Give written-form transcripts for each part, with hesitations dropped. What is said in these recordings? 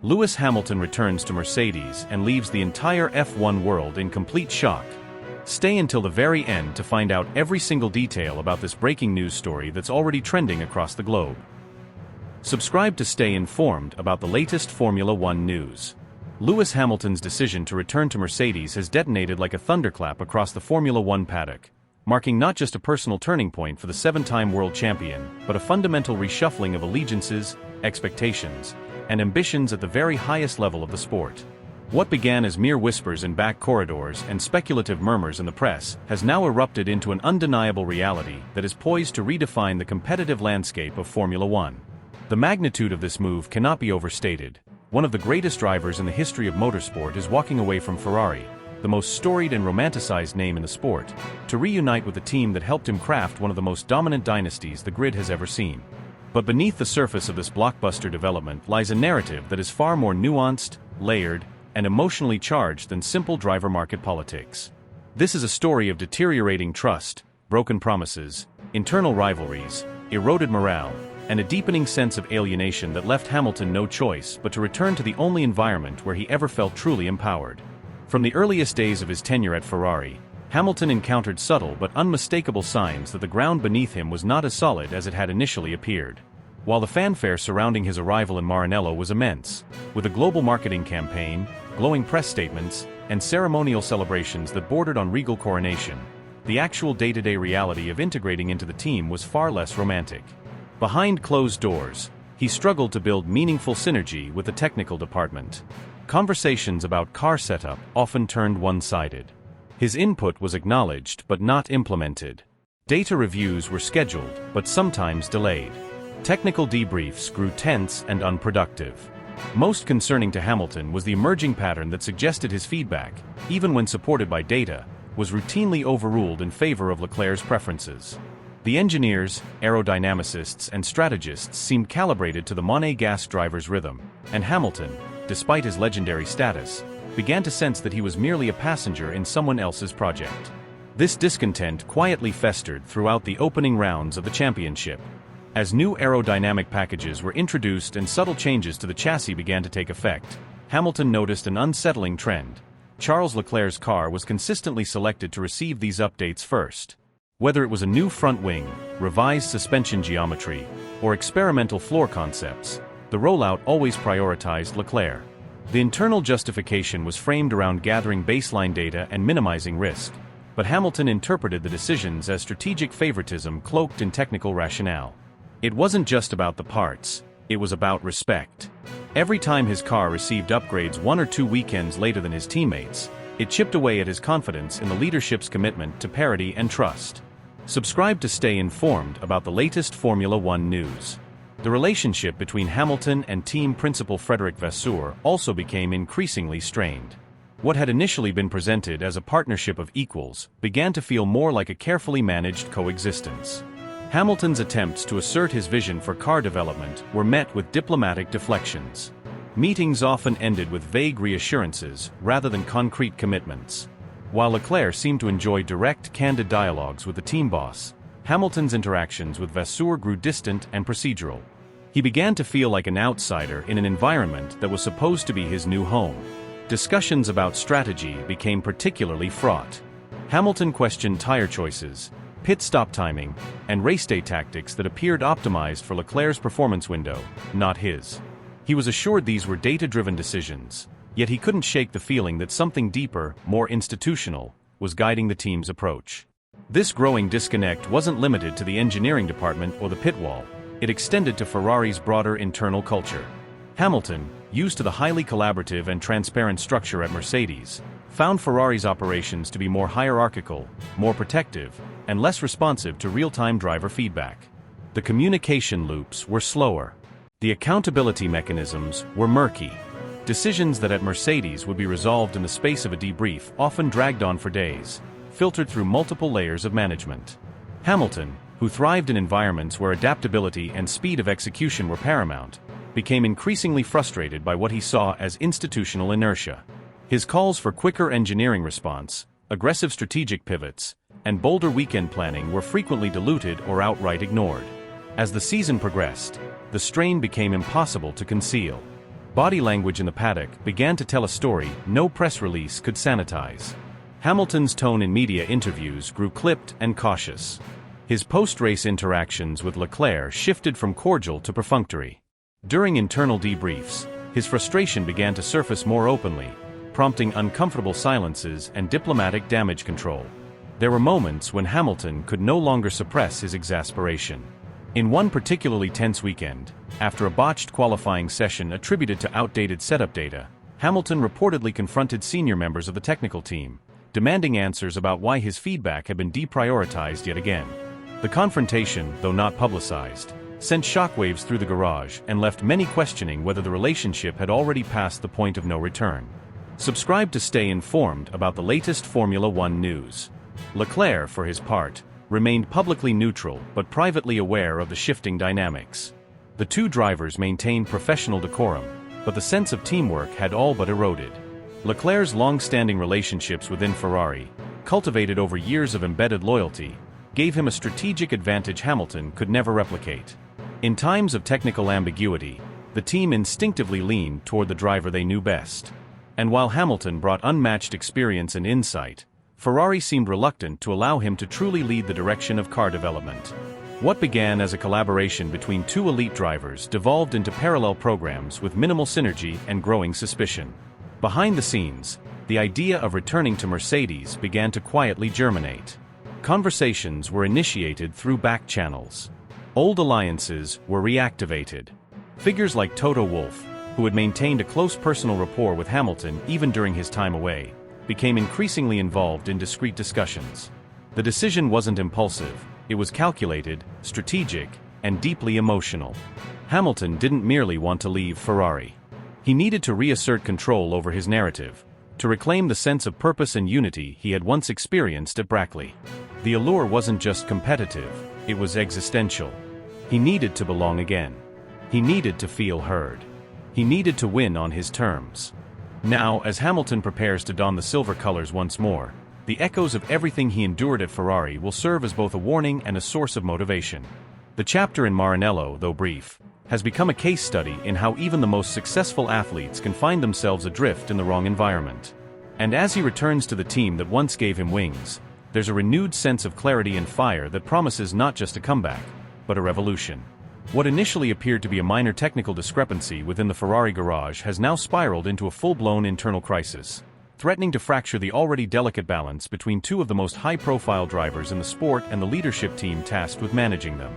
Lewis Hamilton returns to Mercedes and leaves the entire F1 world in complete shock. Stay until the very end to find out every single detail about this breaking news story that's already trending across the globe. Subscribe to stay informed about the latest Formula One news. Lewis Hamilton's decision to return to Mercedes has detonated like a thunderclap across the Formula One paddock, marking not just a personal turning point for the seven-time world champion, but a fundamental reshuffling of allegiances, expectations, and ambitions at the very highest level of the sport. What began as mere whispers in back corridors and speculative murmurs in the press has now erupted into an undeniable reality that is poised to redefine the competitive landscape of Formula One. The magnitude of this move cannot be overstated. One of the greatest drivers in the history of motorsport is walking away from Ferrari, the most storied and romanticized name in the sport, to reunite with the team that helped him craft one of the most dominant dynasties the grid has ever seen. But beneath the surface of this blockbuster development lies a narrative that is far more nuanced, layered, and emotionally charged than simple driver market politics. This is a story of deteriorating trust, broken promises, internal rivalries, eroded morale, and a deepening sense of alienation that left Hamilton no choice but to return to the only environment where he ever felt truly empowered. From the earliest days of his tenure at Ferrari, Hamilton encountered subtle but unmistakable signs that the ground beneath him was not as solid as it had initially appeared. While the fanfare surrounding his arrival in Maranello was immense, with a global marketing campaign, glowing press statements, and ceremonial celebrations that bordered on regal coronation, the actual day-to-day reality of integrating into the team was far less romantic. Behind closed doors, he struggled to build meaningful synergy with the technical department. Conversations about car setup often turned one-sided. His input was acknowledged but not implemented. Data reviews were scheduled but sometimes delayed. Technical debriefs grew tense and unproductive. Most concerning to Hamilton was the emerging pattern that suggested his feedback, even when supported by data, was routinely overruled in favor of Leclerc's preferences. The engineers, aerodynamicists, and strategists seemed calibrated to the Monégasque driver's rhythm, and Hamilton, despite his legendary status, began to sense that he was merely a passenger in someone else's project. This discontent quietly festered throughout the opening rounds of the championship. As new aerodynamic packages were introduced and subtle changes to the chassis began to take effect, Hamilton noticed an unsettling trend. Charles Leclerc's car was consistently selected to receive these updates first. Whether it was a new front wing, revised suspension geometry, or experimental floor concepts, the rollout always prioritized Leclerc. The internal justification was framed around gathering baseline data and minimizing risk, but Hamilton interpreted the decisions as strategic favoritism cloaked in technical rationale. It wasn't just about the parts, it was about respect. Every time his car received upgrades 1 or 2 weekends later than his teammates, it chipped away at his confidence in the leadership's commitment to parity and trust. Subscribe to stay informed about the latest Formula One news. The relationship between Hamilton and team principal Frédéric Vasseur also became increasingly strained. What had initially been presented as a partnership of equals began to feel more like a carefully managed coexistence. Hamilton's attempts to assert his vision for car development were met with diplomatic deflections. Meetings often ended with vague reassurances rather than concrete commitments. While Leclerc seemed to enjoy direct, candid dialogues with the team boss, Hamilton's interactions with Vasseur grew distant and procedural. He began to feel like an outsider in an environment that was supposed to be his new home. Discussions about strategy became particularly fraught. Hamilton questioned tire choices, pit stop timing, and race day tactics that appeared optimized for Leclerc's performance window, not his. He was assured these were data-driven decisions, yet he couldn't shake the feeling that something deeper, more institutional, was guiding the team's approach. This growing disconnect wasn't limited to the engineering department or the pit wall, it extended to Ferrari's broader internal culture. Hamilton, used to the highly collaborative and transparent structure at Mercedes, found Ferrari's operations to be more hierarchical, more protective, and less responsive to real-time driver feedback. The communication loops were slower. The accountability mechanisms were murky. Decisions that at Mercedes would be resolved in the space of a debrief often dragged on for days, filtered through multiple layers of management. Hamilton, who thrived in environments where adaptability and speed of execution were paramount, became increasingly frustrated by what he saw as institutional inertia. His calls for quicker engineering response, aggressive strategic pivots, and bolder weekend planning were frequently diluted or outright ignored. As the season progressed, the strain became impossible to conceal. Body language in the paddock began to tell a story no press release could sanitize. Hamilton's tone in media interviews grew clipped and cautious. His post-race interactions with Leclerc shifted from cordial to perfunctory. During internal debriefs, his frustration began to surface more openly, prompting uncomfortable silences and diplomatic damage control. There were moments when Hamilton could no longer suppress his exasperation. In one particularly tense weekend, after a botched qualifying session attributed to outdated setup data, Hamilton reportedly confronted senior members of the technical team, demanding answers about why his feedback had been deprioritized yet again. The confrontation, though not publicized, sent shockwaves through the garage and left many questioning whether the relationship had already passed the point of no return. Subscribe to stay informed about the latest Formula One news. Leclerc, for his part, remained publicly neutral but privately aware of the shifting dynamics. The two drivers maintained professional decorum, but the sense of teamwork had all but eroded. Leclerc's long-standing relationships within Ferrari, cultivated over years of embedded loyalty, gave him a strategic advantage Hamilton could never replicate. In times of technical ambiguity, the team instinctively leaned toward the driver they knew best. And while Hamilton brought unmatched experience and insight, Ferrari seemed reluctant to allow him to truly lead the direction of car development. What began as a collaboration between two elite drivers devolved into parallel programs with minimal synergy and growing suspicion. Behind the scenes, the idea of returning to Mercedes began to quietly germinate. Conversations were initiated through back channels. Old alliances were reactivated. Figures like Toto Wolff, who had maintained a close personal rapport with Hamilton even during his time away, became increasingly involved in discreet discussions. The decision wasn't impulsive, it was calculated, strategic, and deeply emotional. Hamilton didn't merely want to leave Ferrari. He needed to reassert control over his narrative, to reclaim the sense of purpose and unity he had once experienced at Brackley. The allure wasn't just competitive, it was existential. He needed to belong again. He needed to feel heard. He needed to win on his terms. Now, as Hamilton prepares to don the silver colors once more, the echoes of everything he endured at Ferrari will serve as both a warning and a source of motivation. The chapter in Maranello, though brief, has become a case study in how even the most successful athletes can find themselves adrift in the wrong environment. And as he returns to the team that once gave him wings, there's a renewed sense of clarity and fire that promises not just a comeback, but a revolution. What initially appeared to be a minor technical discrepancy within the Ferrari garage has now spiraled into a full-blown internal crisis, threatening to fracture the already delicate balance between two of the most high-profile drivers in the sport and the leadership team tasked with managing them.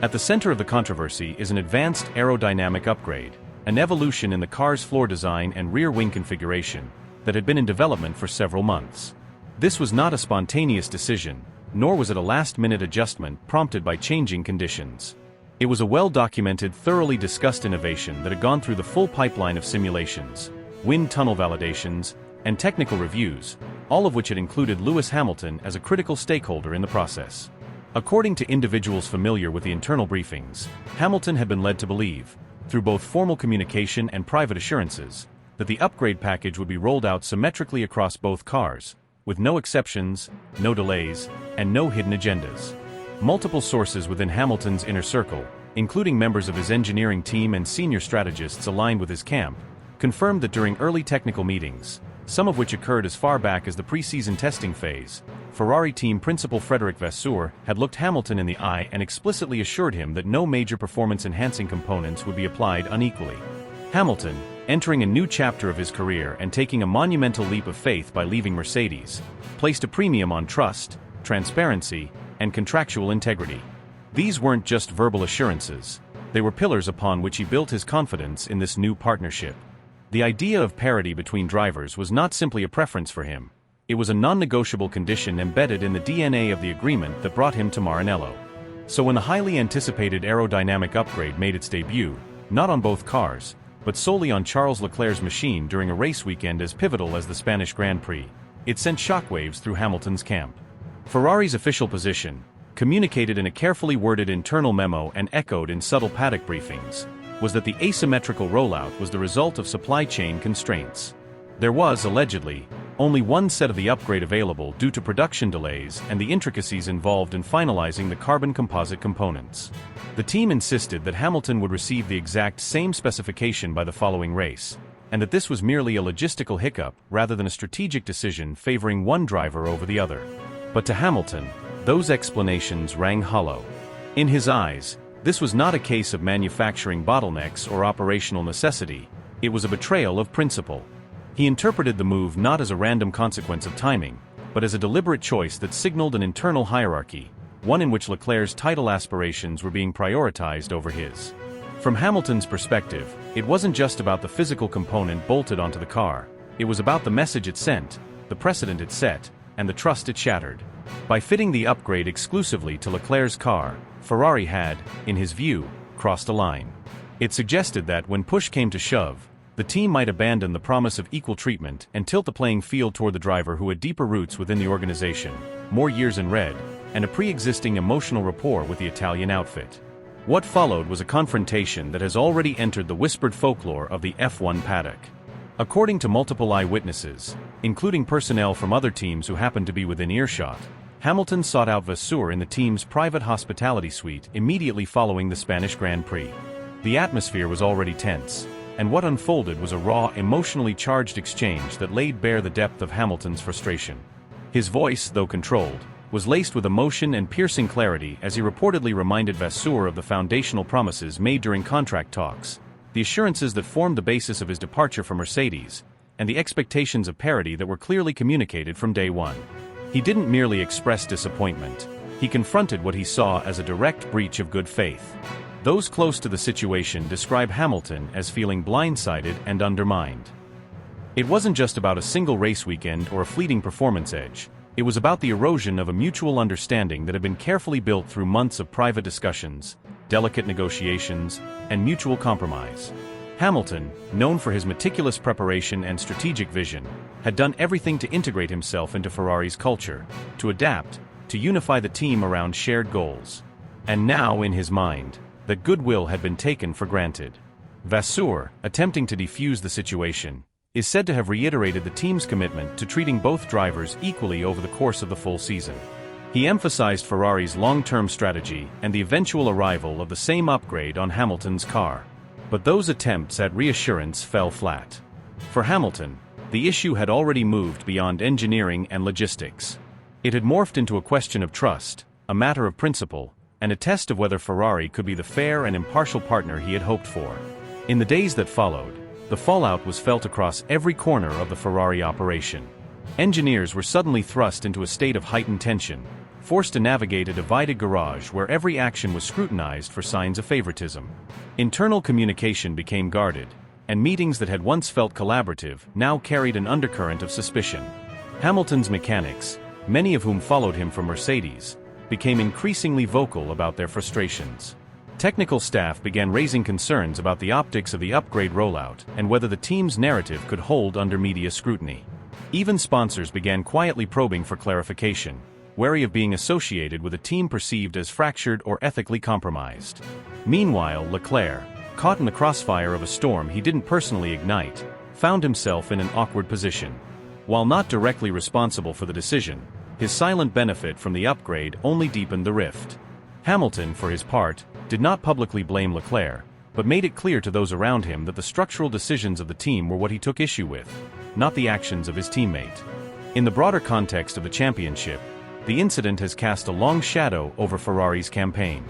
At the center of the controversy is an advanced aerodynamic upgrade, an evolution in the car's floor design and rear wing configuration that had been in development for several months. This was not a spontaneous decision, nor was it a last-minute adjustment prompted by changing conditions. It was a well-documented, thoroughly discussed innovation that had gone through the full pipeline of simulations, wind tunnel validations, and technical reviews, all of which had included Lewis Hamilton as a critical stakeholder in the process. According to individuals familiar with the internal briefings, Hamilton had been led to believe, through both formal communication and private assurances, that the upgrade package would be rolled out symmetrically across both cars, with no exceptions, no delays, and no hidden agendas. Multiple sources within Hamilton's inner circle, including members of his engineering team and senior strategists aligned with his camp, confirmed that during early technical meetings, some of which occurred as far back as the pre-season testing phase, Ferrari team principal Frédéric Vasseur had looked Hamilton in the eye and explicitly assured him that no major performance-enhancing components would be applied unequally. Hamilton, entering a new chapter of his career and taking a monumental leap of faith by leaving Mercedes, placed a premium on trust, transparency, and contractual integrity. These weren't just verbal assurances, they were pillars upon which he built his confidence in this new partnership. The idea of parity between drivers was not simply a preference for him, it was a non-negotiable condition embedded in the DNA of the agreement that brought him to Maranello. So when the highly anticipated aerodynamic upgrade made its debut, not on both cars, but solely on Charles Leclerc's machine during a race weekend as pivotal as the Spanish Grand Prix, it sent shockwaves through Hamilton's camp. Ferrari's official position, communicated in a carefully worded internal memo and echoed in subtle paddock briefings, was that the asymmetrical rollout was the result of supply chain constraints. There was, allegedly, only one set of the upgrade available due to production delays and the intricacies involved in finalizing the carbon composite components. The team insisted that Hamilton would receive the exact same specification by the following race, and that this was merely a logistical hiccup rather than a strategic decision favoring one driver over the other. But to Hamilton, those explanations rang hollow. In his eyes, this was not a case of manufacturing bottlenecks or operational necessity, it was a betrayal of principle. He interpreted the move not as a random consequence of timing, but as a deliberate choice that signaled an internal hierarchy, one in which Leclerc's title aspirations were being prioritized over his. From Hamilton's perspective, it wasn't just about the physical component bolted onto the car, it was about the message it sent, the precedent it set, and the trust it shattered. By fitting the upgrade exclusively to Leclerc's car, Ferrari had, in his view, crossed a line. It suggested that when push came to shove, the team might abandon the promise of equal treatment and tilt the playing field toward the driver who had deeper roots within the organization, more years in red, and a pre-existing emotional rapport with the Italian outfit. What followed was a confrontation that has already entered the whispered folklore of the F1 paddock. According to multiple eyewitnesses, including personnel from other teams who happened to be within earshot, Hamilton sought out Vasseur in the team's private hospitality suite immediately following the Spanish Grand Prix. The atmosphere was already tense, and what unfolded was a raw, emotionally charged exchange that laid bare the depth of Hamilton's frustration. His voice, though controlled, was laced with emotion and piercing clarity as he reportedly reminded Vasseur of the foundational promises made during contract talks, the assurances that formed the basis of his departure from Mercedes, and the expectations of parity that were clearly communicated from day one. He didn't merely express disappointment, he confronted what he saw as a direct breach of good faith. Those close to the situation describe Hamilton as feeling blindsided and undermined. It wasn't just about a single race weekend or a fleeting performance edge, it was about the erosion of a mutual understanding that had been carefully built through months of private discussions, delicate negotiations, and mutual compromise. Hamilton, known for his meticulous preparation and strategic vision, had done everything to integrate himself into Ferrari's culture, to adapt, to unify the team around shared goals. And now, in his mind, that goodwill had been taken for granted. Vasseur, attempting to defuse the situation, is said to have reiterated the team's commitment to treating both drivers equally over the course of the full season. He emphasized Ferrari's long-term strategy and the eventual arrival of the same upgrade on Hamilton's car. But those attempts at reassurance fell flat. For Hamilton, the issue had already moved beyond engineering and logistics. It had morphed into a question of trust, a matter of principle, and a test of whether Ferrari could be the fair and impartial partner he had hoped for. In the days that followed, the fallout was felt across every corner of the Ferrari operation. Engineers were suddenly thrust into a state of heightened tension, forced to navigate a divided garage where every action was scrutinized for signs of favoritism. Internal communication became guarded, and meetings that had once felt collaborative now carried an undercurrent of suspicion. Hamilton's mechanics, many of whom followed him from Mercedes, became increasingly vocal about their frustrations. Technical staff began raising concerns about the optics of the upgrade rollout and whether the team's narrative could hold under media scrutiny. Even sponsors began quietly probing for clarification, wary of being associated with a team perceived as fractured or ethically compromised. Meanwhile, Leclerc, caught in the crossfire of a storm he didn't personally ignite, found himself in an awkward position. While not directly responsible for the decision, his silent benefit from the upgrade only deepened the rift. Hamilton, for his part, did not publicly blame Leclerc, but made it clear to those around him that the structural decisions of the team were what he took issue with, not the actions of his teammate. In the broader context of the championship, the incident has cast a long shadow over Ferrari's campaign.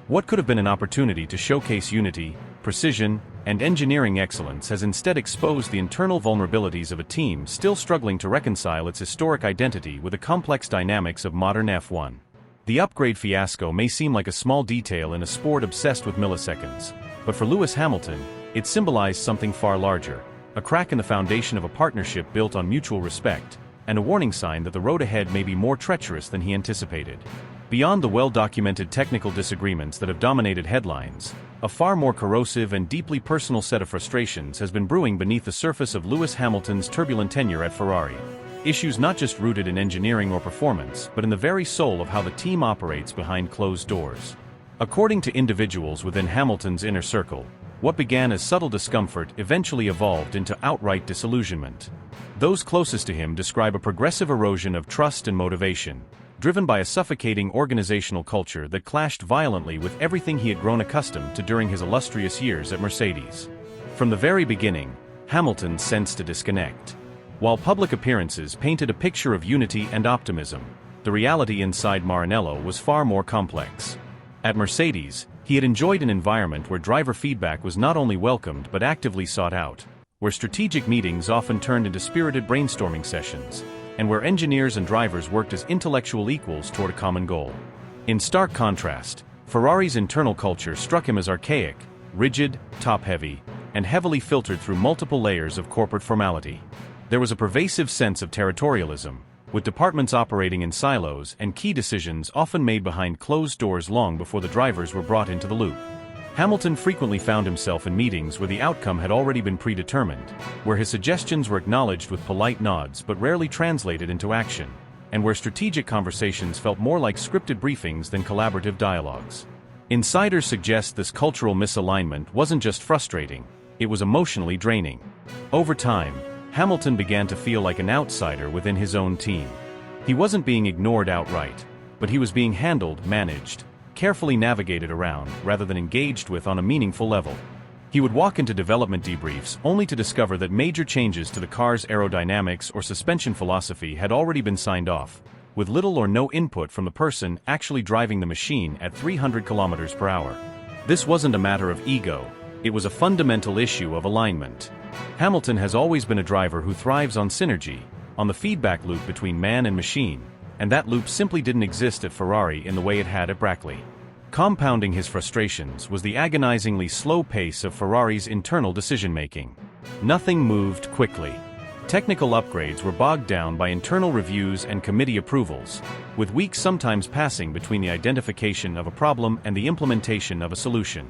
What could have been an opportunity to showcase unity, precision, and engineering excellence has instead exposed the internal vulnerabilities of a team still struggling to reconcile its historic identity with the complex dynamics of modern F1. The upgrade fiasco may seem like a small detail in a sport obsessed with milliseconds, but for Lewis Hamilton, it symbolized something far larger, a crack in the foundation of a partnership built on mutual respect, and a warning sign that the road ahead may be more treacherous than he anticipated. Beyond the well-documented technical disagreements that have dominated headlines, a far more corrosive and deeply personal set of frustrations has been brewing beneath the surface of Lewis Hamilton's turbulent tenure at Ferrari. Issues not just rooted in engineering or performance, but in the very soul of how the team operates behind closed doors. According to individuals within Hamilton's inner circle, what began as subtle discomfort eventually evolved into outright disillusionment. Those closest to him describe a progressive erosion of trust and motivation, driven by a suffocating organizational culture that clashed violently with everything he had grown accustomed to during his illustrious years at Mercedes. From the very beginning, Hamilton sensed a disconnect. While public appearances painted a picture of unity and optimism, the reality inside Maranello was far more complex. At Mercedes, he had enjoyed an environment where driver feedback was not only welcomed but actively sought out, where strategic meetings often turned into spirited brainstorming sessions, and where engineers and drivers worked as intellectual equals toward a common goal. In stark contrast, Ferrari's internal culture struck him as archaic, rigid, top-heavy, and heavily filtered through multiple layers of corporate formality. There was a pervasive sense of territorialism, with departments operating in silos and key decisions often made behind closed doors long before the drivers were brought into the loop. Hamilton frequently found himself in meetings where the outcome had already been predetermined, where his suggestions were acknowledged with polite nods but rarely translated into action, and where strategic conversations felt more like scripted briefings than collaborative dialogues. Insiders suggest this cultural misalignment wasn't just frustrating, it was emotionally draining. Over time, Hamilton began to feel like an outsider within his own team. He wasn't being ignored outright, but he was being handled, managed, carefully navigated around, rather than engaged with on a meaningful level. He would walk into development debriefs only to discover that major changes to the car's aerodynamics or suspension philosophy had already been signed off, with little or no input from the person actually driving the machine at 300 kilometers per hour. This wasn't a matter of ego, it was a fundamental issue of alignment. Hamilton has always been a driver who thrives on synergy, on the feedback loop between man and machine, and that loop simply didn't exist at Ferrari in the way it had at Brackley. Compounding his frustrations was the agonizingly slow pace of Ferrari's internal decision-making. Nothing moved quickly. Technical upgrades were bogged down by internal reviews and committee approvals, with weeks sometimes passing between the identification of a problem and the implementation of a solution.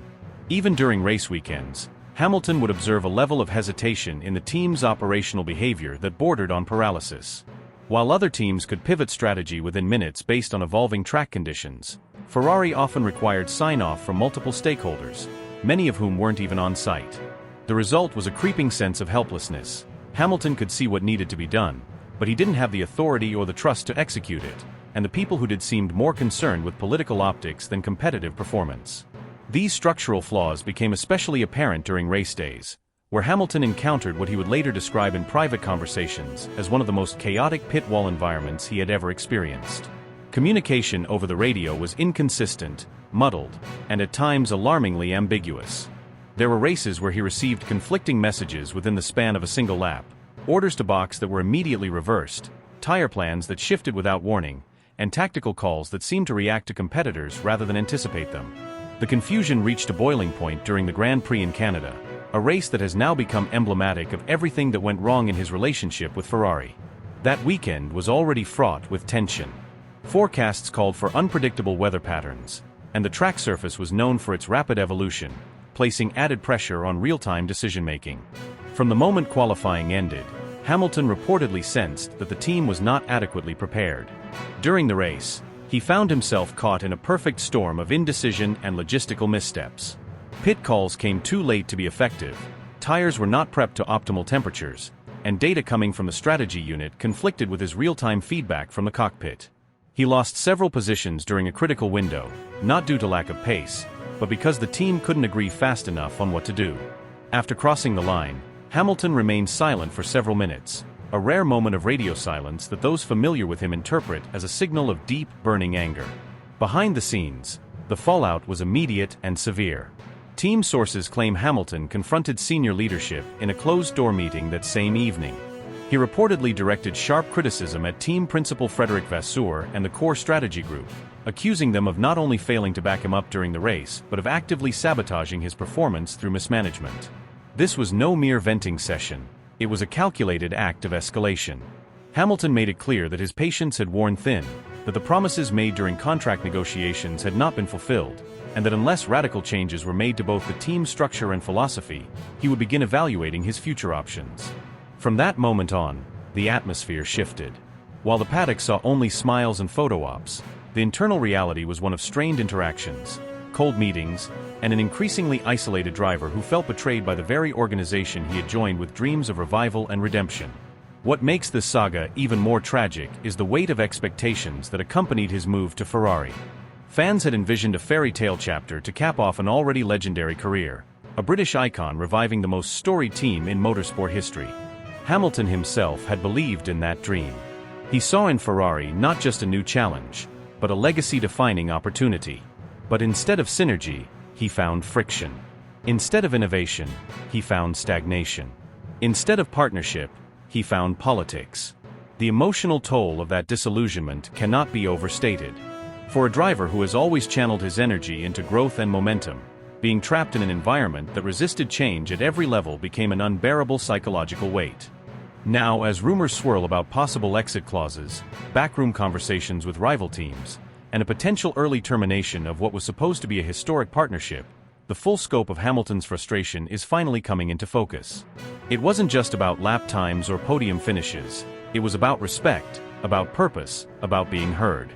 Even during race weekends, Hamilton would observe a level of hesitation in the team's operational behavior that bordered on paralysis. While other teams could pivot strategy within minutes based on evolving track conditions, Ferrari often required sign-off from multiple stakeholders, many of whom weren't even on site. The result was a creeping sense of helplessness. Hamilton could see what needed to be done, but he didn't have the authority or the trust to execute it, and the people who did seemed more concerned with political optics than competitive performance. These structural flaws became especially apparent during race days, where Hamilton encountered what he would later describe in private conversations as one of the most chaotic pit wall environments he had ever experienced. Communication over the radio was inconsistent, muddled, and at times alarmingly ambiguous. There were races where he received conflicting messages within the span of a single lap, orders to box that were immediately reversed, tire plans that shifted without warning, and tactical calls that seemed to react to competitors rather than anticipate them. The confusion reached a boiling point during the Grand Prix in Canada, a race that has now become emblematic of everything that went wrong in his relationship with Ferrari. That weekend was already fraught with tension. Forecasts called for unpredictable weather patterns, and the track surface was known for its rapid evolution, placing added pressure on real-time decision-making. From the moment qualifying ended, Hamilton reportedly sensed that the team was not adequately prepared. During the race, he found himself caught in a perfect storm of indecision and logistical missteps. Pit calls came too late to be effective, tires were not prepped to optimal temperatures, and data coming from the strategy unit conflicted with his real-time feedback from the cockpit. He lost several positions during a critical window, not due to lack of pace, but because the team couldn't agree fast enough on what to do. After crossing the line, Hamilton remained silent for several minutes, a rare moment of radio silence that those familiar with him interpret as a signal of deep, burning anger. Behind the scenes, the fallout was immediate and severe. Team sources claim Hamilton confronted senior leadership in a closed-door meeting that same evening. He reportedly directed sharp criticism at team principal Frédéric Vasseur and the core strategy group, accusing them of not only failing to back him up during the race but of actively sabotaging his performance through mismanagement. This was no mere venting session. It was a calculated act of escalation. Hamilton made it clear that his patience had worn thin, that the promises made during contract negotiations had not been fulfilled, and that unless radical changes were made to both the team structure and philosophy, he would begin evaluating his future options. From that moment on, the atmosphere shifted. While the paddock saw only smiles and photo ops, the internal reality was one of strained interactions, cold meetings, and an increasingly isolated driver who felt betrayed by the very organization he had joined with dreams of revival and redemption. What makes this saga even more tragic is the weight of expectations that accompanied his move to Ferrari. Fans had envisioned a fairy tale chapter to cap off an already legendary career, a British icon reviving the most storied team in motorsport history. Hamilton himself had believed in that dream. He saw in Ferrari not just a new challenge, but a legacy-defining opportunity. But instead of synergy, he found friction. Instead of innovation, he found stagnation. Instead of partnership, he found politics. The emotional toll of that disillusionment cannot be overstated. For a driver who has always channeled his energy into growth and momentum, being trapped in an environment that resisted change at every level became an unbearable psychological weight. Now, as rumors swirl about possible exit clauses, backroom conversations with rival teams, and a potential early termination of what was supposed to be a historic partnership, the full scope of Hamilton's frustration is finally coming into focus. It wasn't just about lap times or podium finishes, it was about respect, about purpose, about being heard.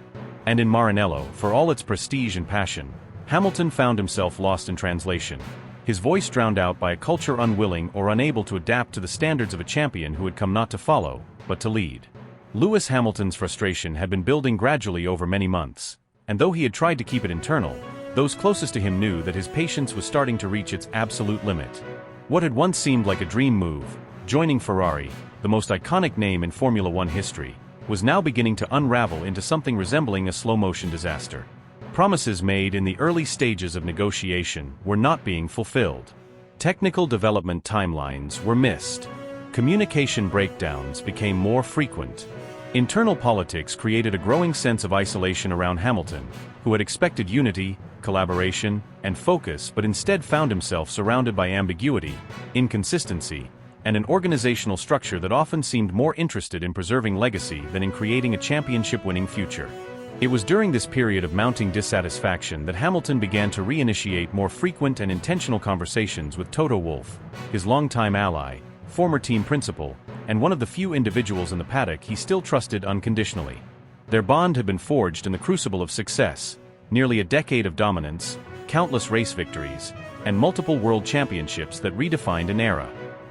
And in Maranello, for all its prestige and passion, Hamilton found himself lost in translation, his voice drowned out by a culture unwilling or unable to adapt to the standards of a champion who had come not to follow, but to lead. Lewis Hamilton's frustration had been building gradually over many months, and though he had tried to keep it internal, those closest to him knew that his patience was starting to reach its absolute limit. What had once seemed like a dream move, joining Ferrari, the most iconic name in Formula One history, was now beginning to unravel into something resembling a slow-motion disaster. Promises made in the early stages of negotiation were not being fulfilled. Technical development timelines were missed. Communication breakdowns became more frequent. Internal politics created a growing sense of isolation around Hamilton, who had expected unity, collaboration, and focus but instead found himself surrounded by ambiguity, inconsistency, and an organizational structure that often seemed more interested in preserving legacy than in creating a championship-winning future. It was during this period of mounting dissatisfaction that Hamilton began to reinitiate more frequent and intentional conversations with Toto Wolff, his longtime ally, former team principal, and one of the few individuals in the paddock he still trusted unconditionally. Their bond had been forged in the crucible of success, nearly a decade of dominance, countless race victories, and multiple world championships that redefined an era.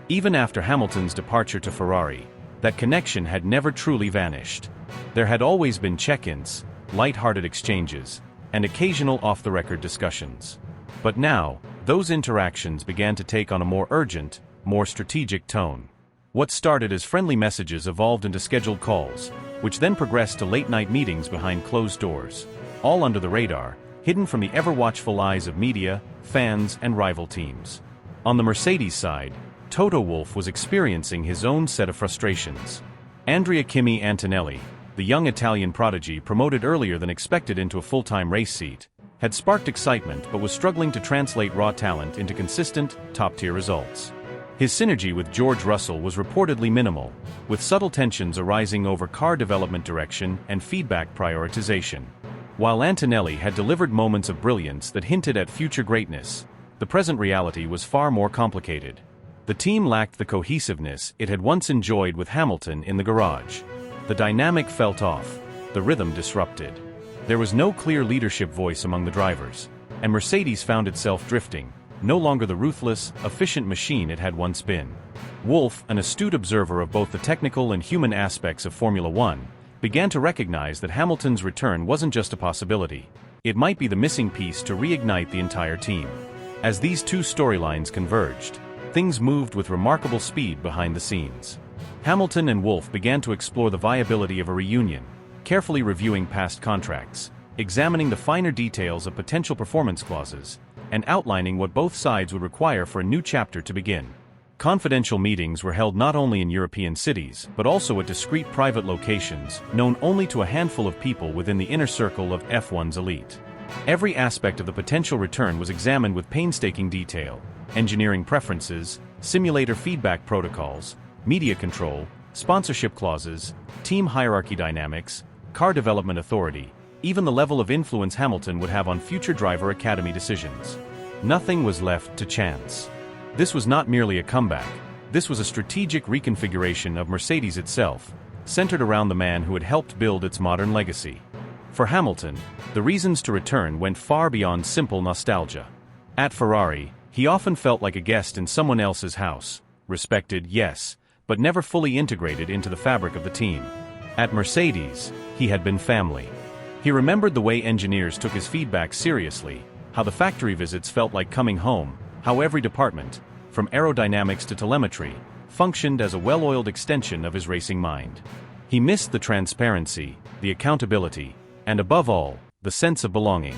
Even after Hamilton's departure to Ferrari, that connection had never truly vanished. There had always been check-ins, light-hearted exchanges, and occasional off-the-record discussions. But now, those interactions began to take on a more urgent, more strategic tone. What started as friendly messages evolved into scheduled calls, which then progressed to late-night meetings behind closed doors, all under the radar, hidden from the ever-watchful eyes of media, fans, and rival teams. On the Mercedes side, Toto Wolff was experiencing his own set of frustrations. Andrea Kimi Antonelli, the young Italian prodigy promoted earlier than expected into a full-time race seat, had sparked excitement but was struggling to translate raw talent into consistent, top-tier results. His synergy with George Russell was reportedly minimal, with subtle tensions arising over car development direction and feedback prioritization. While Antonelli had delivered moments of brilliance that hinted at future greatness, the present reality was far more complicated. The team lacked the cohesiveness it had once enjoyed with Hamilton in the garage. The dynamic felt off, the rhythm disrupted. There was no clear leadership voice among the drivers, and Mercedes found itself drifting, no longer the ruthless, efficient machine it had once been. Wolff, an astute observer of both the technical and human aspects of Formula One, began to recognize that Hamilton's return wasn't just a possibility. It might be the missing piece to reignite the entire team. As these two storylines converged, things moved with remarkable speed behind the scenes. Hamilton and Wolff began to explore the viability of a reunion, carefully reviewing past contracts, examining the finer details of potential performance clauses, and outlining what both sides would require for a new chapter to begin. Confidential meetings were held not only in European cities, but also at discreet private locations, known only to a handful of people within the inner circle of F1's elite. Every aspect of the potential return was examined with painstaking detail: engineering preferences, simulator feedback protocols, media control, sponsorship clauses, team hierarchy dynamics, car development authority, even the level of influence Hamilton would have on future driver academy decisions. Nothing was left to chance. This was not merely a comeback, this was a strategic reconfiguration of Mercedes itself, centered around the man who had helped build its modern legacy. For Hamilton, the reasons to return went far beyond simple nostalgia. At Ferrari, he often felt like a guest in someone else's house, respected, yes, but never fully integrated into the fabric of the team. At Mercedes, he had been family. He remembered the way engineers took his feedback seriously, how the factory visits felt like coming home, how every department, from aerodynamics to telemetry, functioned as a well-oiled extension of his racing mind. He missed the transparency, the accountability, and above all, the sense of belonging.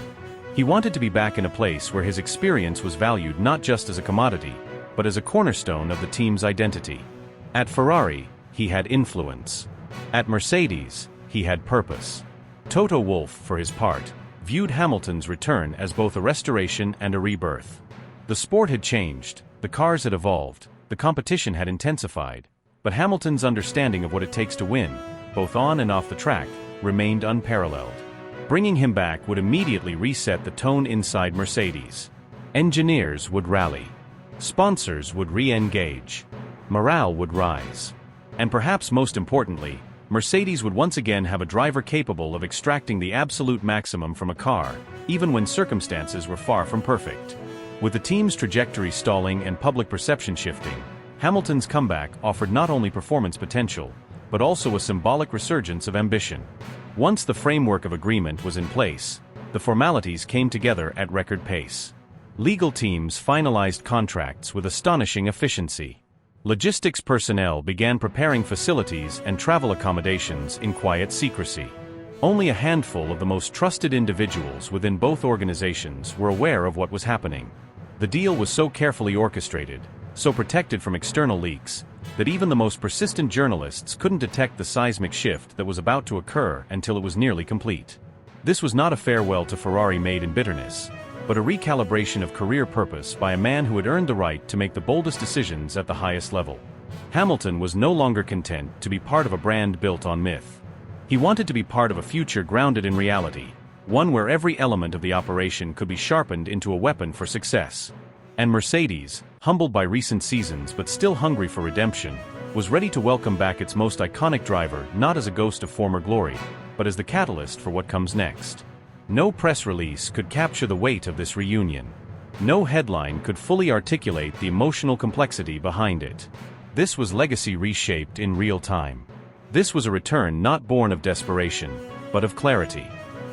He wanted to be back in a place where his experience was valued not just as a commodity, but as a cornerstone of the team's identity. At Ferrari, he had influence. At Mercedes, he had purpose. Toto Wolff, for his part, viewed Hamilton's return as both a restoration and a rebirth. The sport had changed, the cars had evolved, the competition had intensified, but Hamilton's understanding of what it takes to win, both on and off the track, remained unparalleled. Bringing him back would immediately reset the tone inside Mercedes. Engineers would rally. Sponsors would re-engage. Morale would rise. And perhaps most importantly, Mercedes would once again have a driver capable of extracting the absolute maximum from a car, even when circumstances were far from perfect. With the team's trajectory stalling and public perception shifting, Hamilton's comeback offered not only performance potential, but also a symbolic resurgence of ambition. Once the framework of agreement was in place, the formalities came together at record pace. Legal teams finalized contracts with astonishing efficiency. Logistics personnel began preparing facilities and travel accommodations in quiet secrecy. Only a handful of the most trusted individuals within both organizations were aware of what was happening. The deal was so carefully orchestrated, so protected from external leaks, that even the most persistent journalists couldn't detect the seismic shift that was about to occur until it was nearly complete. This was not a farewell to Ferrari made in bitterness, but a recalibration of career purpose by a man who had earned the right to make the boldest decisions at the highest level. Hamilton was no longer content to be part of a brand built on myth. He wanted to be part of a future grounded in reality, one where every element of the operation could be sharpened into a weapon for success. And Mercedes, humbled by recent seasons but still hungry for redemption, was ready to welcome back its most iconic driver not as a ghost of former glory, but as the catalyst for what comes next. No press release could capture the weight of this reunion. No headline could fully articulate the emotional complexity behind it. This was legacy reshaped in real time. This was a return not born of desperation, but of clarity.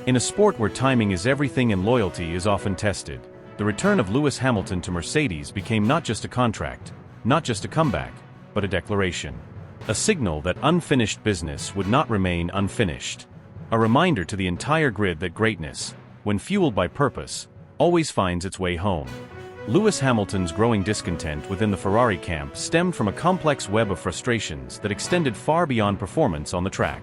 In a sport where timing is everything and loyalty is often tested, the return of Lewis Hamilton to Mercedes became not just a contract, not just a comeback, but a declaration. A signal that unfinished business would not remain unfinished. A reminder to the entire grid that greatness, when fueled by purpose, always finds its way home. Lewis Hamilton's growing discontent within the Ferrari camp stemmed from a complex web of frustrations that extended far beyond performance on the track.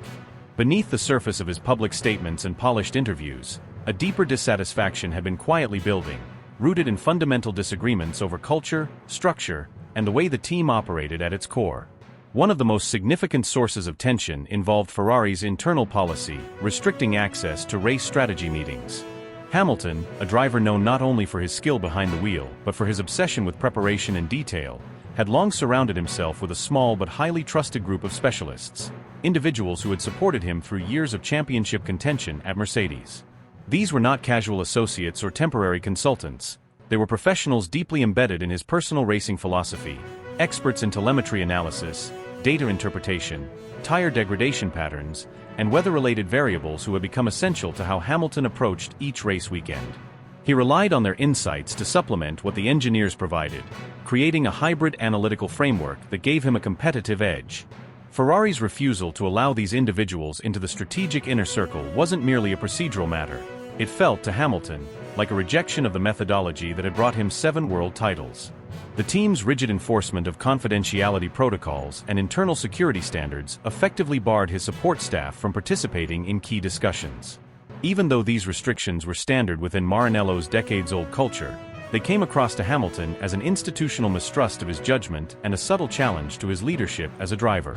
Beneath the surface of his public statements and polished interviews, a deeper dissatisfaction had been quietly building, rooted in fundamental disagreements over culture, structure, and the way the team operated at its core. One of the most significant sources of tension involved Ferrari's internal policy, restricting access to race strategy meetings. Hamilton, a driver known not only for his skill behind the wheel, but for his obsession with preparation and detail, had long surrounded himself with a small but highly trusted group of specialists, individuals who had supported him through years of championship contention at Mercedes. These were not casual associates or temporary consultants. They were professionals deeply embedded in his personal racing philosophy, experts in telemetry analysis, data interpretation, tire degradation patterns, and weather-related variables who had become essential to how Hamilton approached each race weekend. He relied on their insights to supplement what the engineers provided, creating a hybrid analytical framework that gave him a competitive edge. Ferrari's refusal to allow these individuals into the strategic inner circle wasn't merely a procedural matter. It felt to Hamilton like a rejection of the methodology that had brought him 7 world titles. The team's rigid enforcement of confidentiality protocols and internal security standards effectively barred his support staff from participating in key discussions. Even though these restrictions were standard within Maranello's decades-old culture, they came across to Hamilton as an institutional mistrust of his judgment and a subtle challenge to his leadership as a driver.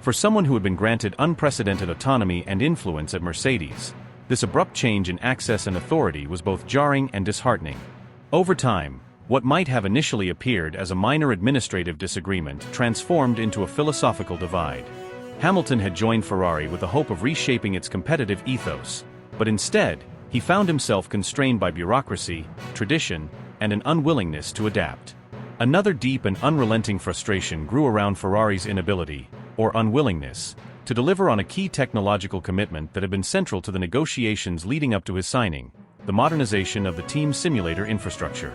For someone who had been granted unprecedented autonomy and influence at Mercedes, this abrupt change in access and authority was both jarring and disheartening. Over time, what might have initially appeared as a minor administrative disagreement transformed into a philosophical divide. Hamilton had joined Ferrari with the hope of reshaping its competitive ethos, but instead, he found himself constrained by bureaucracy, tradition, and an unwillingness to adapt. Another deep and unrelenting frustration grew around Ferrari's inability, or unwillingness, to deliver on a key technological commitment that had been central to the negotiations leading up to his signing: the modernization of the team's simulator infrastructure.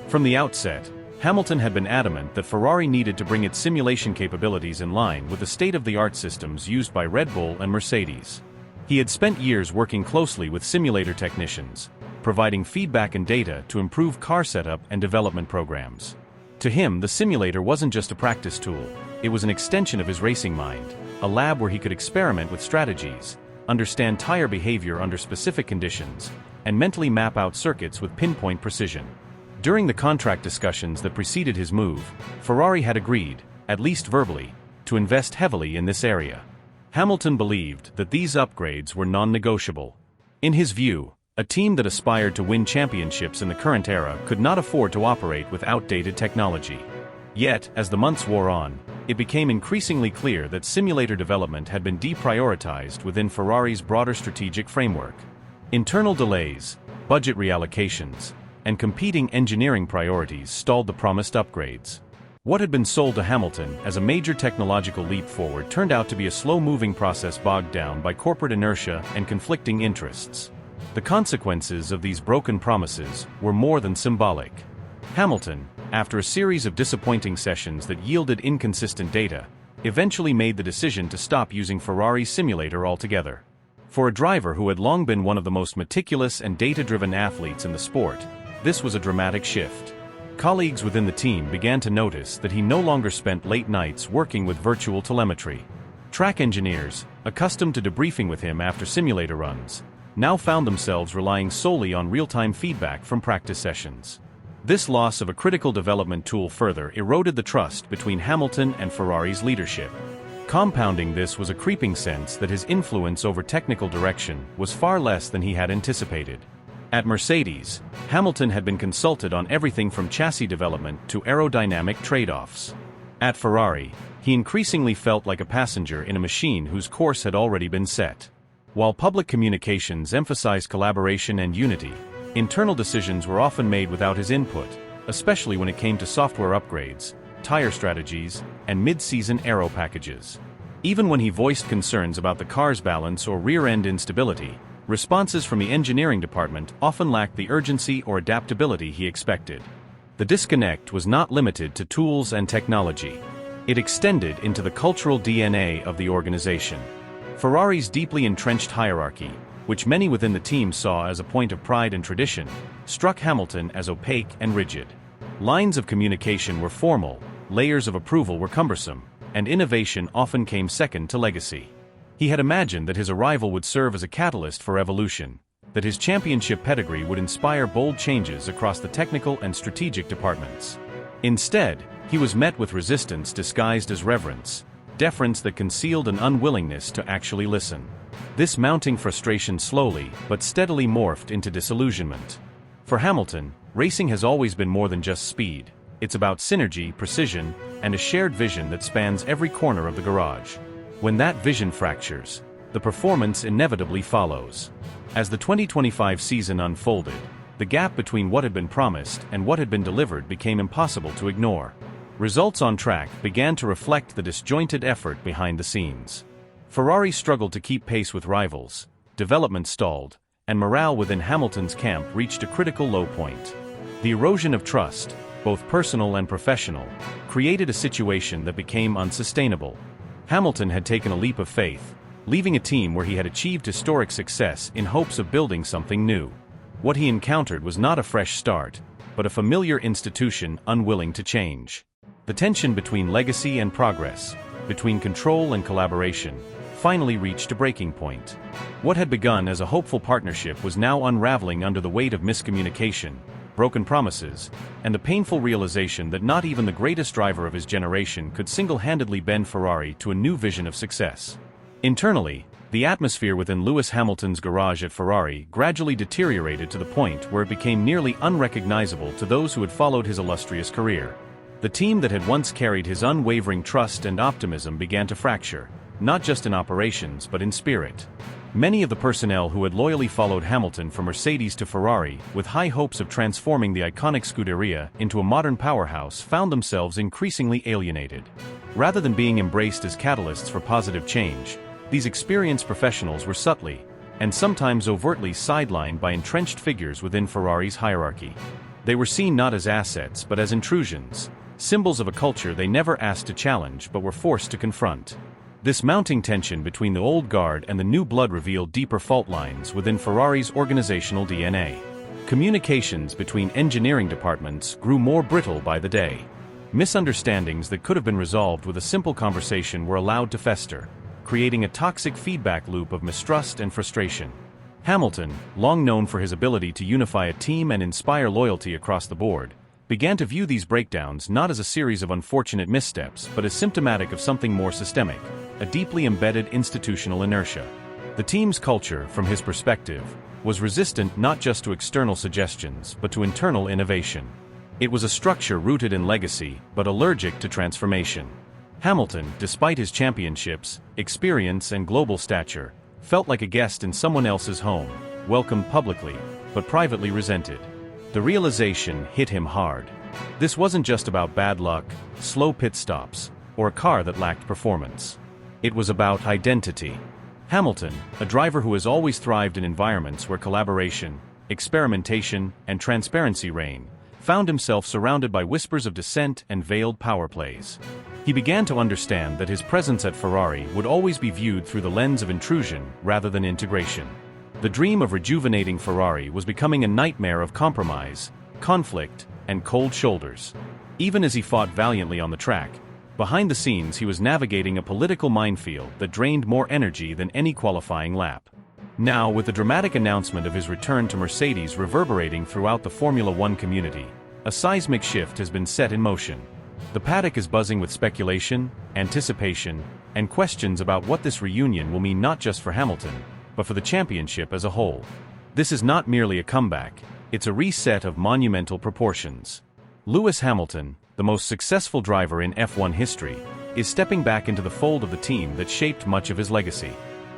From the outset, Hamilton had been adamant that Ferrari needed to bring its simulation capabilities in line with the state-of-the-art systems used by Red Bull and Mercedes. He had spent years working closely with simulator technicians, providing feedback and data to improve car setup and development programs. To him, the simulator wasn't just a practice tool, it was an extension of his racing mind, a lab where he could experiment with strategies, understand tire behavior under specific conditions, and mentally map out circuits with pinpoint precision. During the contract discussions that preceded his move, Ferrari had agreed, at least verbally, to invest heavily in this area. Hamilton believed that these upgrades were non-negotiable. In his view, a team that aspired to win championships in the current era could not afford to operate with outdated technology. Yet, as the months wore on, it became increasingly clear that simulator development had been deprioritized within Ferrari's broader strategic framework. Internal delays, budget reallocations, and competing engineering priorities stalled the promised upgrades. What had been sold to Hamilton as a major technological leap forward turned out to be a slow-moving process bogged down by corporate inertia and conflicting interests. The consequences of these broken promises were more than symbolic. Hamilton, after a series of disappointing sessions that yielded inconsistent data, eventually made the decision to stop using Ferrari's simulator altogether. For a driver who had long been one of the most meticulous and data-driven athletes in the sport, this was a dramatic shift. Colleagues within the team began to notice that he no longer spent late nights working with virtual telemetry. Track engineers, accustomed to debriefing with him after simulator runs, now found themselves relying solely on real-time feedback from practice sessions. This loss of a critical development tool further eroded the trust between Hamilton and Ferrari's leadership. Compounding this was a creeping sense that his influence over technical direction was far less than he had anticipated. At Mercedes, Hamilton had been consulted on everything from chassis development to aerodynamic trade-offs. At Ferrari, he increasingly felt like a passenger in a machine whose course had already been set. While public communications emphasized collaboration and unity, internal decisions were often made without his input, especially when it came to software upgrades, tire strategies, and mid-season aero packages. Even when he voiced concerns about the car's balance or rear-end instability, responses from the engineering department often lacked the urgency or adaptability he expected. The disconnect was not limited to tools and technology. It extended into the cultural DNA of the organization. Ferrari's deeply entrenched hierarchy, which many within the team saw as a point of pride and tradition, struck Hamilton as opaque and rigid. Lines of communication were formal, layers of approval were cumbersome, and innovation often came second to legacy. He had imagined that his arrival would serve as a catalyst for evolution, that his championship pedigree would inspire bold changes across the technical and strategic departments. Instead, he was met with resistance disguised as reverence, deference that concealed an unwillingness to actually listen. This mounting frustration slowly but steadily morphed into disillusionment. For Hamilton, racing has always been more than just speed. It's about synergy, precision, and a shared vision that spans every corner of the garage. When that vision fractures, the performance inevitably follows. As the 2025 season unfolded, the gap between what had been promised and what had been delivered became impossible to ignore. Results on track began to reflect the disjointed effort behind the scenes. Ferrari struggled to keep pace with rivals, development stalled, and morale within Hamilton's camp reached a critical low point. The erosion of trust, both personal and professional, created a situation that became unsustainable. Hamilton had taken a leap of faith, leaving a team where he had achieved historic success in hopes of building something new. What he encountered was not a fresh start, but a familiar institution unwilling to change. The tension between legacy and progress, between control and collaboration, finally reached a breaking point. What had begun as a hopeful partnership was now unraveling under the weight of miscommunication, broken promises, and the painful realization that not even the greatest driver of his generation could single-handedly bend Ferrari to a new vision of success. Internally, the atmosphere within Lewis Hamilton's garage at Ferrari gradually deteriorated to the point where it became nearly unrecognizable to those who had followed his illustrious career. The team that had once carried his unwavering trust and optimism began to fracture, not just in operations but in spirit. Many of the personnel who had loyally followed Hamilton from Mercedes to Ferrari, with high hopes of transforming the iconic Scuderia into a modern powerhouse, found themselves increasingly alienated. Rather than being embraced as catalysts for positive change, these experienced professionals were subtly, and sometimes overtly, sidelined by entrenched figures within Ferrari's hierarchy. They were seen not as assets but as intrusions, symbols of a culture they never asked to challenge but were forced to confront. This mounting tension between the old guard and the new blood revealed deeper fault lines within Ferrari's organizational DNA. Communications between engineering departments grew more brittle by the day. Misunderstandings that could have been resolved with a simple conversation were allowed to fester, creating a toxic feedback loop of mistrust and frustration. Hamilton, long known for his ability to unify a team and inspire loyalty across the board, began to view these breakdowns not as a series of unfortunate missteps but as symptomatic of something more systemic, a deeply embedded institutional inertia. The team's culture, from his perspective, was resistant not just to external suggestions but to internal innovation. It was a structure rooted in legacy but allergic to transformation. Hamilton, despite his championships, experience and global stature, felt like a guest in someone else's home, welcomed publicly, but privately resented. The realization hit him hard. This wasn't just about bad luck, slow pit stops, or a car that lacked performance. It was about identity. Hamilton, a driver who has always thrived in environments where collaboration, experimentation, and transparency reign, found himself surrounded by whispers of dissent and veiled power plays. He began to understand that his presence at Ferrari would always be viewed through the lens of intrusion rather than integration. The dream of rejuvenating Ferrari was becoming a nightmare of compromise, conflict, and cold shoulders. Even as he fought valiantly on the track, behind the scenes he was navigating a political minefield that drained more energy than any qualifying lap. Now, with the dramatic announcement of his return to Mercedes reverberating throughout the Formula One community, a seismic shift has been set in motion. The paddock is buzzing with speculation, anticipation, and questions about what this reunion will mean not just for Hamilton, but for the championship as a whole. This is not merely a comeback, it's a reset of monumental proportions. Lewis Hamilton, the most successful driver in F1 history, is stepping back into the fold of the team that shaped much of his legacy.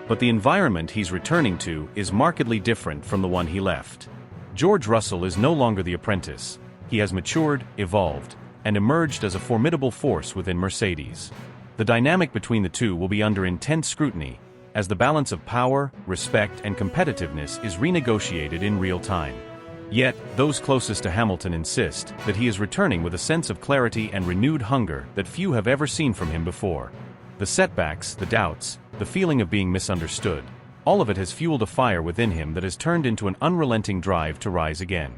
But the environment he's returning to is markedly different from the one he left. George Russell is no longer the apprentice. He has matured, evolved, and emerged as a formidable force within Mercedes. The dynamic between the two will be under intense scrutiny, as the balance of power, respect, and competitiveness is renegotiated in real time. Yet, those closest to Hamilton insist that he is returning with a sense of clarity and renewed hunger that few have ever seen from him before. The setbacks, the doubts, the feeling of being misunderstood, all of it has fueled a fire within him that has turned into an unrelenting drive to rise again.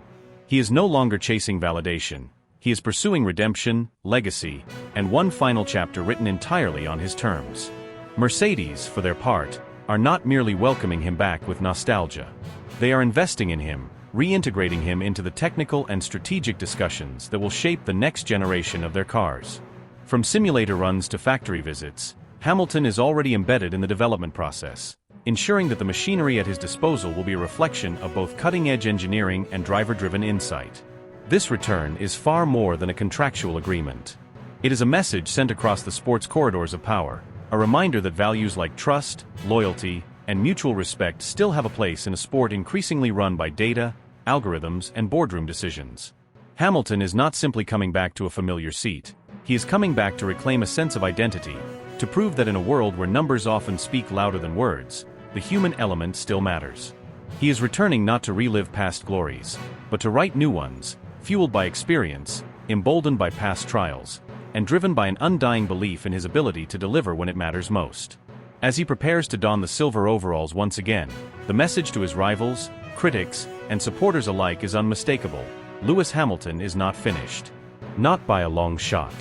He is no longer chasing validation. He is pursuing redemption, legacy, and one final chapter written entirely on his terms. Mercedes, for their part, are not merely welcoming him back with nostalgia. They are investing in him, reintegrating him into the technical and strategic discussions that will shape the next generation of their cars. From simulator runs to factory visits, Hamilton is already embedded in the development process, ensuring that the machinery at his disposal will be a reflection of both cutting-edge engineering and driver-driven insight. This return is far more than a contractual agreement. It is a message sent across the sport's corridors of power, a reminder that values like trust, loyalty, and mutual respect still have a place in a sport increasingly run by data, algorithms, and boardroom decisions. Hamilton is not simply coming back to a familiar seat. He is coming back to reclaim a sense of identity, to prove that in a world where numbers often speak louder than words, the human element still matters. He is returning not to relive past glories, but to write new ones, fueled by experience, emboldened by past trials, and driven by an undying belief in his ability to deliver when it matters most. As he prepares to don the silver overalls once again, the message to his rivals, critics, and supporters alike is unmistakable: Lewis Hamilton is not finished. Not by a long shot.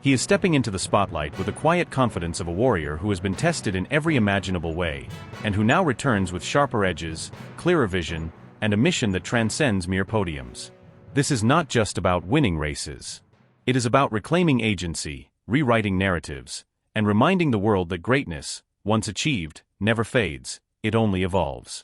He is stepping into the spotlight with the quiet confidence of a warrior who has been tested in every imaginable way, and who now returns with sharper edges, clearer vision, and a mission that transcends mere podiums. This is not just about winning races. It is about reclaiming agency, rewriting narratives, and reminding the world that greatness, once achieved, never fades, it only evolves.